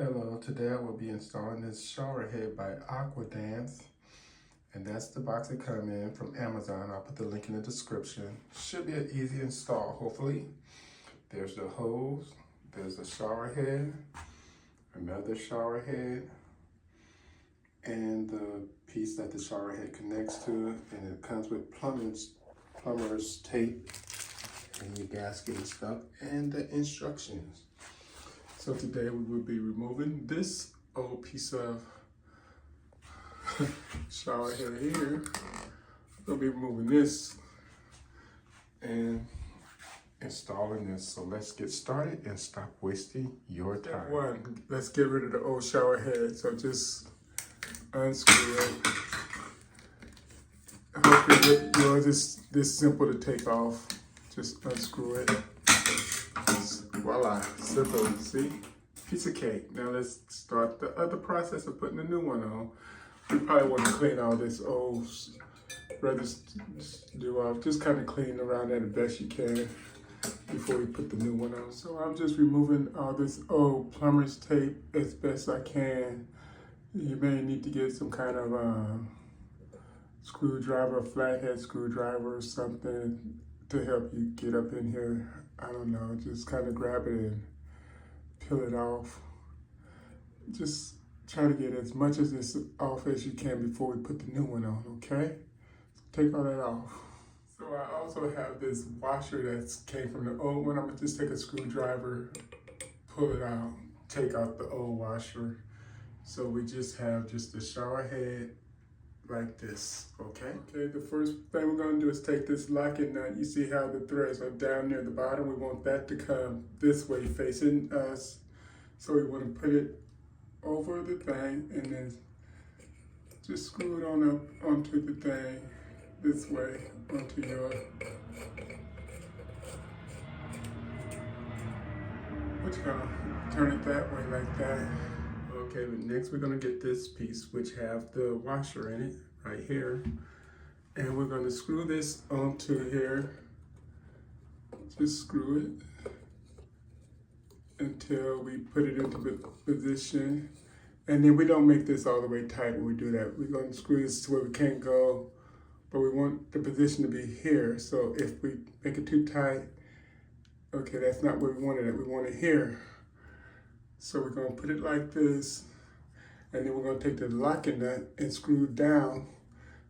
Hello, today I will be installing this shower head by Aquadance, and that's the box it comes in from Amazon. I'll put the link in the description. Should be an easy install, hopefully. There's the hose, there's the shower head, another shower head, and the piece that the shower head connects to, and it comes with plumber's tape, and your gasket and stuff, and the instructions. So today we will be removing this old piece of shower head here. We'll be removing this and installing this. So let's get started and stop wasting your time. Step one, let's get rid of the old shower head. So just unscrew it. Hopefully yours is this simple to take off. Just unscrew it. Voila, simple, see? Piece of cake. Now let's start the other process of putting the new one on. We probably want to clean all this old residue off. Just kind of clean around that the best you can before we put the new one on. So I'm just removing all this old plumber's tape as best I can. You may need to get some kind of screwdriver, flathead screwdriver or something to help you get up in here. I don't know, just kind of grab it and peel it off. Just try to get as much of this off as you can before we put the new one on, okay? Take all that off. So I also have this washer that came from the old one. I'm gonna just take a screwdriver, pull it out, take out the old washer. So we just have just the shower head like this, okay? Okay, the first thing we're gonna do is take this locking nut. You see how the threads are down near the bottom? We want that to come this way, facing us. So we wanna put it over the thing and then just screw it on up onto the thing this way, onto your, what you gonna turn it that way like that. Okay, but next we're gonna get this piece which have the washer in it, right here. And we're gonna screw this onto here. Just screw it until we put it into position. And then we don't make this all the way tight when we do that. We're gonna screw this to where we can't go, but we want the position to be here. So if we make it too tight, okay, that's not where we wanted it. We want it here. So we're gonna put it like this, and then we're gonna take the locking nut and screw down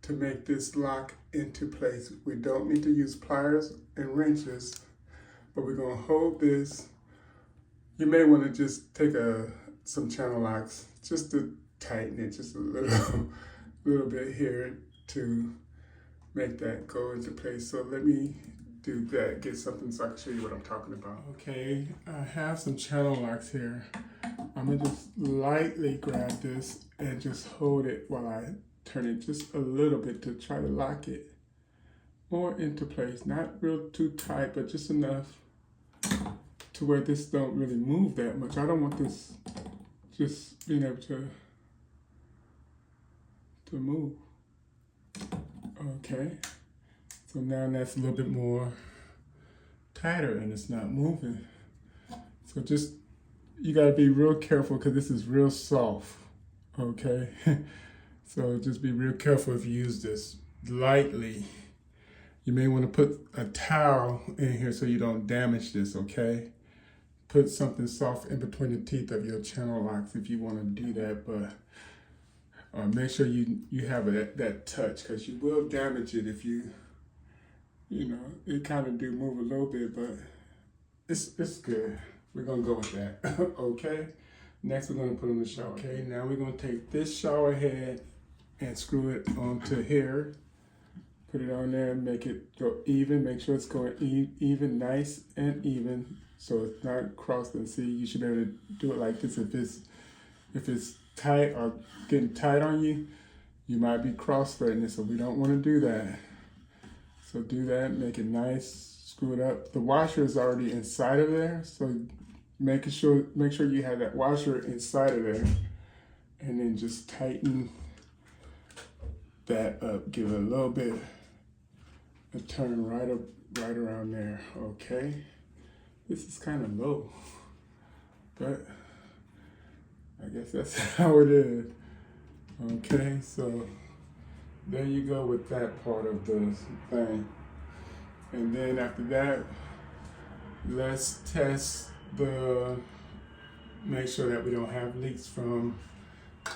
to make this lock into place. We don't need to use pliers and wrenches, but we're gonna hold this. You may wanna just take some channel locks just to tighten it just a little bit here to make that go into place. So let me do that, get something so I can show you what I'm talking about. Okay, I have some channel locks here. I'm gonna just lightly grab this and just hold it while I turn it just a little bit to try to lock it more into place. Not real too tight, but just enough to where this don't really move that much. I don't want this just being able to move. Okay. So now that's a little bit more tighter and it's not moving. So just, you gotta be real careful because this is real soft, okay? So just be real careful if you use this lightly. You may wanna put a towel in here so you don't damage this, okay? Put something soft in between the teeth of your channel locks if you wanna do that, but make sure you have that touch because you will damage it if you know, it kind of do move a little bit, but it's good. We're gonna go with that, okay? Next, we're gonna put on the shower. Okay, now we're gonna take this shower head and screw it onto here. Put it on there and make it go even. Make sure it's going even, nice and even, so it's not crossed. And see, you should be able to do it like this. If it's tight or getting tight on you, you might be cross-threading it, so we don't want to do that. So do that, make it nice, screw it up. The washer is already inside of there, so make sure you have that washer inside of there, and then just tighten that up. Give it a little bit a turn right around there. Okay, this is kind of low, but guess that's how it is. Okay, so there you go with that part of the thing. And then after that, let's test make sure that we don't have leaks from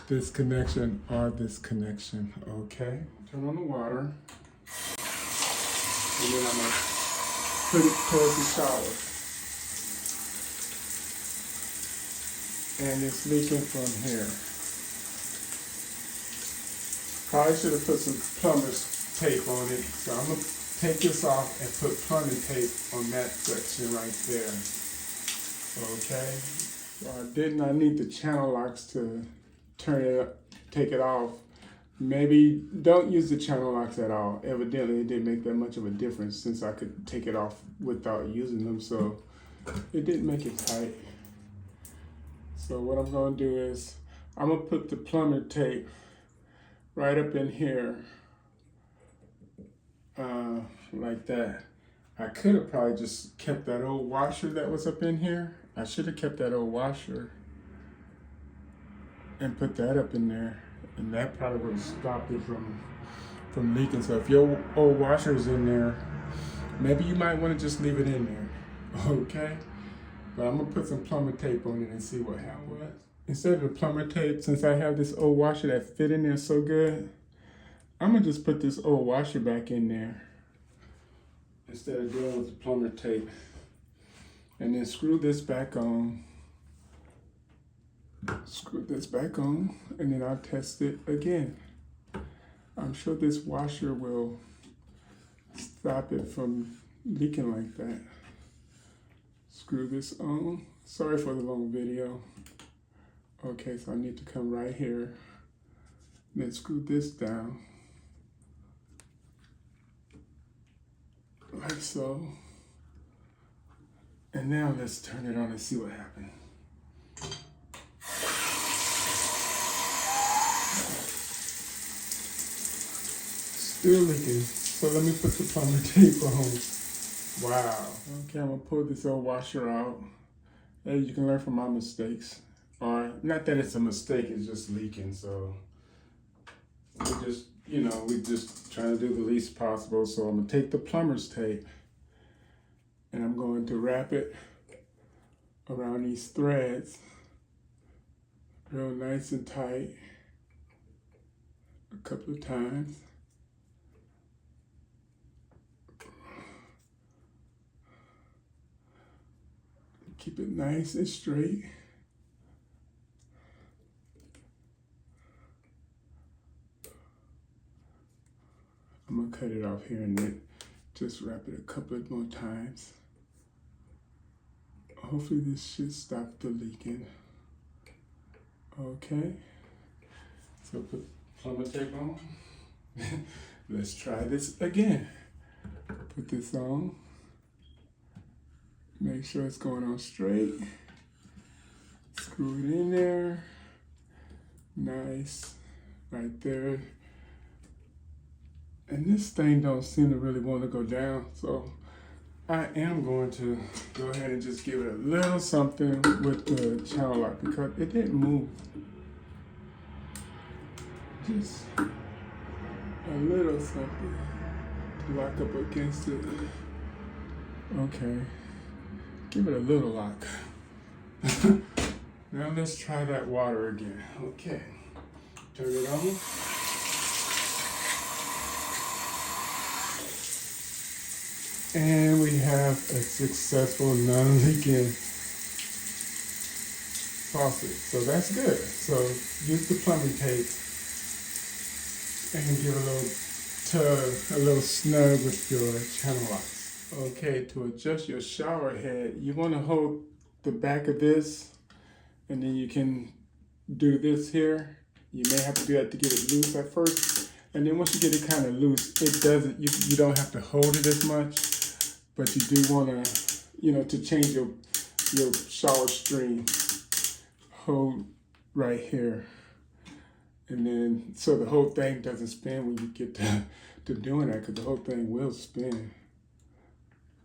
this connection or this connection, okay? Turn on the water. And then I'm gonna put it towards the shower. And it's leaking from here. Probably should have put some plumber's tape on it. So I'm gonna take this off and put plumbing tape on that section right there. Okay. So I did not need the channel locks to turn it up, take it off. Maybe don't use the channel locks at all. Evidently, it didn't make that much of a difference since I could take it off without using them. So it didn't make it tight. So what I'm gonna do is I'm gonna put the plumber tape right up in here, like that. I could have probably just kept that old washer that was up in here. I should have kept that old washer and put that up in there, and that probably would have stopped it from leaking. So if your old washer is in there, maybe you might want to just leave it in there, okay? But I'm gonna put some plumber tape on it and see what happens. Instead of the plumber tape, since I have this old washer that fit in there so good, I'm gonna just put this old washer back in there instead of dealing with the plumber tape. And then screw this back on. Screw this back on, and then I'll test it again. I'm sure this washer will stop it from leaking like that. Screw this on. Sorry for the long video. Okay, so I need to come right here. Then screw this down. Like so. And now let's turn it on and see what happens. Still leaking. So let me put the plumber tape on. Wow. Okay, I'm gonna pull this old washer out. Hey, you can learn from my mistakes. Or not that it's a mistake, it's just leaking. So we just trying to do the least possible. So I'm gonna take the plumber's tape and I'm going to wrap it around these threads real nice and tight a couple of times. Keep it nice and straight. I'm gonna cut it off here and then just wrap it a couple of more times. Hopefully this should stop the leaking. Okay, so put plumber tape on. Let's try this again. Put this on. Make sure it's going on straight. Screw it in there. Nice, right there. And this thing don't seem to really want to go down, so I am going to go ahead and just give it a little something with the channel lock because it didn't move. Just a little something to lock up against it. Okay, give it a little lock. Now let's try that water again. Okay, turn it on. And we have a successful non-leaking faucet. So that's good. So use the plumbing tape and give a little tug, a little snug with your channel locks. Okay, to adjust your shower head, you want to hold the back of this and then you can do this here. You may have to do that to get it loose at first. And then once you get it kind of loose, it doesn't, you don't have to hold it as much. But you do want to, to change your shower stream, hold right here. And then, so the whole thing doesn't spin when you get to doing that, because the whole thing will spin.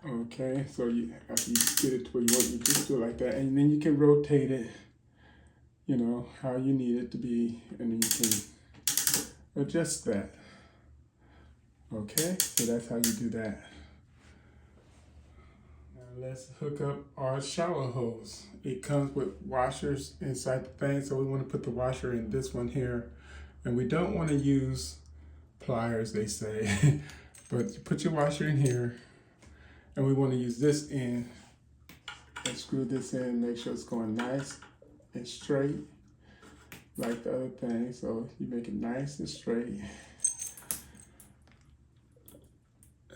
Okay, so after you get it to where you want, you just do it like that. And then you can rotate it you know, how you need it to be, and you can adjust that. Okay, so that's how you do that. Now let's hook up our shower hose. It comes with washers inside the thing, so we want to put the washer in this one here. And we don't want to use pliers, they say, but you put your washer in here, and we want to use this end and screw this in, make sure it's going nice and straight like the other thing. So you make it nice and straight,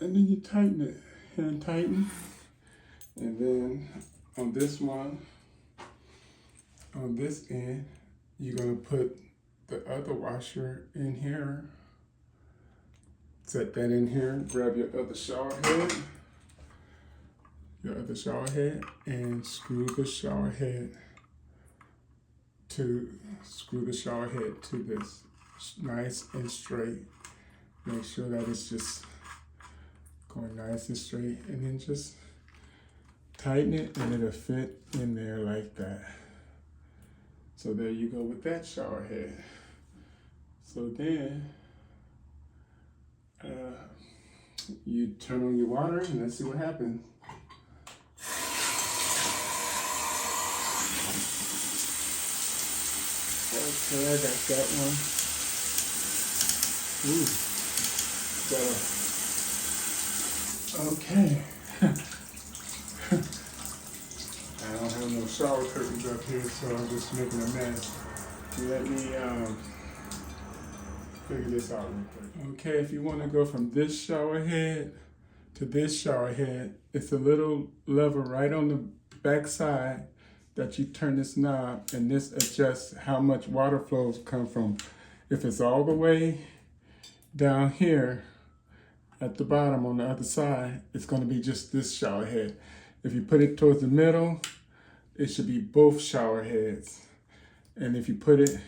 and then you tighten it, hand tighten. And then on this one, on this end, you're gonna put the other washer in here. Set that in here, grab your other shower head, and screw the shower head to this nice and straight. Make sure that it's just going nice and straight, and then just tighten it, and it'll fit in there like that. So there you go with that shower head. So then you turn on your water, and let's see what happens. Okay, I got that one. Ooh, okay. I don't have no shower curtains up here, so I'm just making a mess. Let me figure this out real quick. Okay, if you want to go from this shower head to this shower head, it's a little lever right on the back side that you turn this knob, and this adjusts how much water flows come from. If it's all the way down here at the bottom on the other side, it's going to be just this shower head. If you put it towards the middle, it should be both shower heads. And if you put it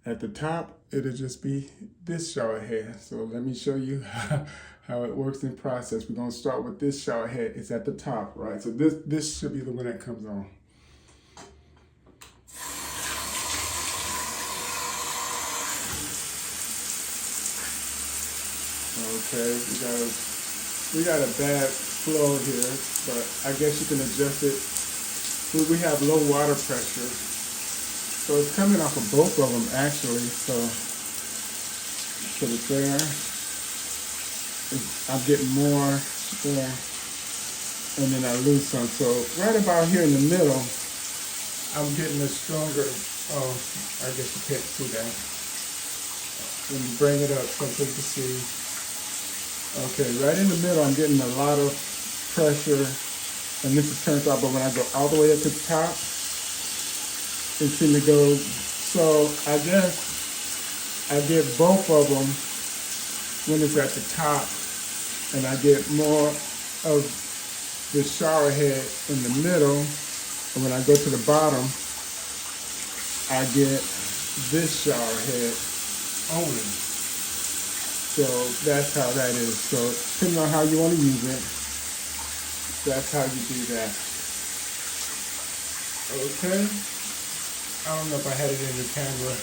at the top, it'll just be this shower head. So let me show you how it works in process. We're going to start with this shower head. It's at the top, right? So this should be the one that comes on. Okay, we got a bad flow here, but I guess you can adjust it. We have low water pressure, so it's coming off of both of them actually. So put it there. I'm getting more there, and then I lose some. So right about here in the middle, I'm getting a stronger. Oh, I guess you can't see that. When you bring it up so you can see. Okay, right in the middle, I'm getting a lot of pressure, and this is turned off, but when I go all the way up to the top, it seems to go. So I guess I get both of them when it's at the top, and I get more of the shower head in the middle, and when I go to the bottom, I get this shower head only. So that's how that is. So depending on how you want to use it, that's how you do that. Okay. I don't know if I had it in the camera.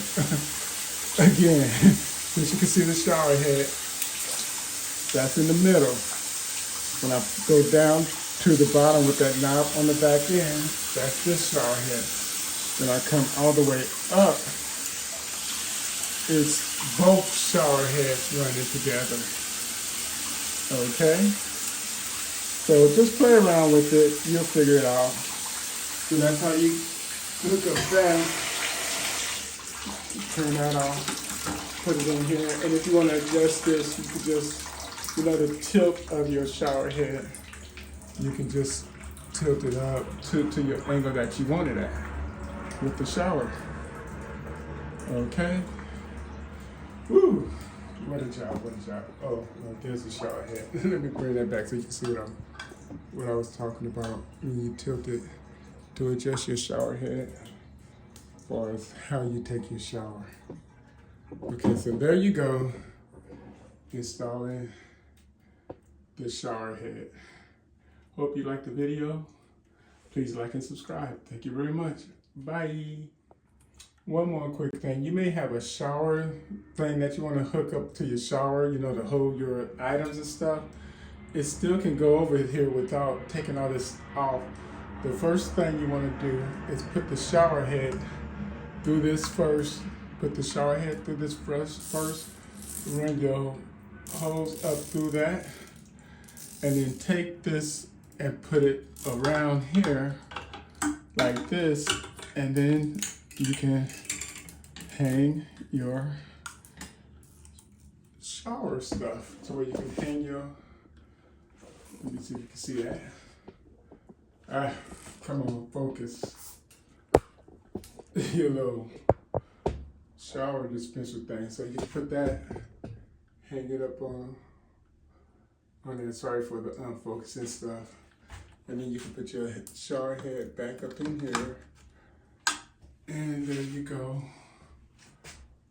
Again, since you can see the shower head, that's in the middle. When I go down to the bottom with that knob on the back end, that's this shower head. Then I come all the way up, it's both shower heads running together. Okay? So just play around with it, you'll figure it out. So that's how you hook up that. Turn that off, put it in here, and if you want to adjust this, you can just, the tilt of your shower head, you can just tilt it up to your angle that you want it at with the shower. Okay? Woo! What a job, what a job. Oh, well, there's the shower head. Let me bring that back so you can see what I was talking about when you tilt it to adjust your shower head as far as how you take your shower. Okay, so there you go, installing the shower head. Hope you liked the video. Please like and subscribe. Thank you very much. Bye. One more quick thing. You may have a shower thing that you want to hook up to your shower, you know, to hold your items and stuff. It still can go over here without taking all this off. The first thing you want to do is put the shower head through this first. Put the shower head through this first. Run your hose up through that. And then take this and put it around here like this. And then you can hang your shower stuff. So where you can hang your, let me see if you can see that. Come on, focus. Your little shower dispenser thing. So you can put that, hang it up on there. Sorry for the unfocusing stuff. And then you can put your shower head back up in here. And there you go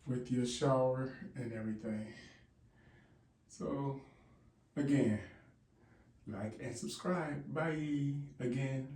with your shower and everything. So again, like and subscribe. Bye again.